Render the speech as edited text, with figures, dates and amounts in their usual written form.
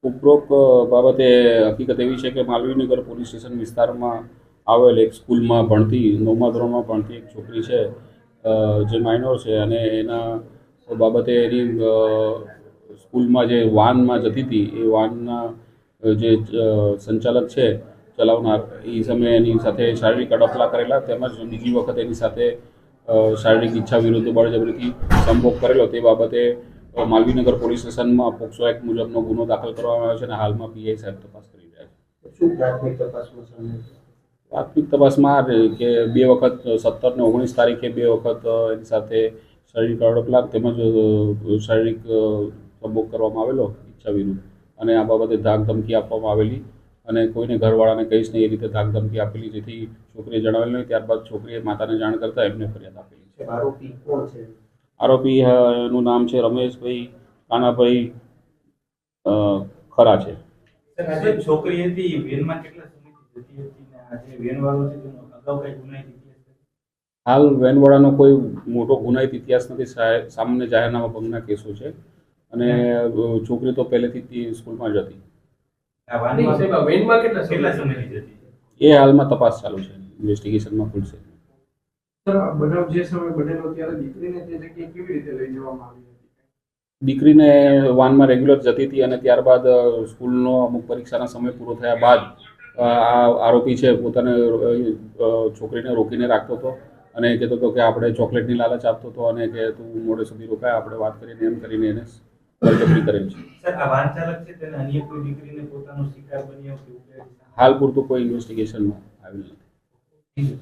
ઉપરોક્ત બાબતે હકીકત એવી છે કે માલવીનગર પોલીસ સ્ટેશન વિસ્તારમાં આવેલ એક સ્કૂલમાં ભણતી 9મા ધોરણમાં ભણતી એક છોકરી છે, જે માઇનોર છે, અને એના બાબતે એની સ્કૂલમાં જે વાનમાં જતી હતી એ વાનના જે સંચાલક છે, ચલાવનાર, એ સમયે એની સાથે શારીરિક અડપલા કરેલા તેમજ બીજી વખત એની સાથે શારીરિક ઈચ્છા વિરુદ્ધ બળજબરીથી સંભોગ કરેલો તે બાબતે માલવીનગર પોલીસ સ્ટેશનમાં પોક્સો એક્ટ મુજબનો ગુનો દાખલ કરવામાં આવ્યો છે અને હાલમાં પીઆઈ સાહેબ તપાસ કરી રહ્યા છે. શું પ્રાથમિક તપાસમાં સામે? પ્રાથમિક તપાસમાં કે 2 વખત 17 ને 19 તારીખે 2 વખત એની સાથે શારીરિક અડપલા તેમજ શારીરિક સંભોગ કરવામાં આવેલો ઈચ્છા વિરુદ્ધ, અને આ બાબતે ધાક ધમકી આપવામાં આવેલી અને કોઈને ઘરવાળાને કહીશ નહીં એ રીતે ધાક ધમકી આપેલી, જેથી છોકરીએ જણાવેલ નહીં. ત્યારબાદ છોકરીએ માતાને જાણ કરતાં એમને ફરિયાદ આપેલી છે. આરોપી કોણ છે? આરોપી નું નામ છે રમેશભાઈ કાનાભાઈ ખરા છે. છોકરી હતી વેનમાં કેટલા સમયથી જતી હતી ને આજે વેનવાળો છે તેનો અગાઉ કઈ ગુનાહિત ઇતિહાસ? હાલ વેનવાળાનો કોઈ મોટો ગુનાહિત ઇતિહાસ નથી. સામાન્ય જાહેરનામા ભંગના કેસો છે અને છોકરી તો પહેલેથી સ્કૂલમાં જ હતી. આ વાનમાં વેનમાં કેટલા સમયથી જતી? એ હાલમાં તપાસ ચાલુ છે, ઇન્વેસ્ટિગેશનમાં ખુલશે. સર, બનાવ જે સમય બનેલો ત્યારે દીકરીને તે જગ્યાએ કેવી રીતે લઈ જવામાં આવી હતી? દીકરીને વાનમાં રેગ્યુલર જતી હતી અને ત્યારબાદ સ્કૂલનો અમુક પરીક્ષાના સમય પૂરો થયા બાદ આ આરોપી છે પોતાને છોકરીને રોકીને રાખતો હતો અને કહેતો હતો કે આપણે ચોકલેટની લાલચ આપતો હતો અને કે તું મોડે સુધી રોકાય, આપણે વાત કરીને એમ કરીને એને બળજબરી કરેલ છે. સર, આ વાહન ચાલક છે તેને અન્ય કોઈ દીકરીને પોતાનો શિકાર બન્યો કે હાલ પૂરતું કોઈ ઇન્વેસ્ટિગેશનમાં આવેલ નથી.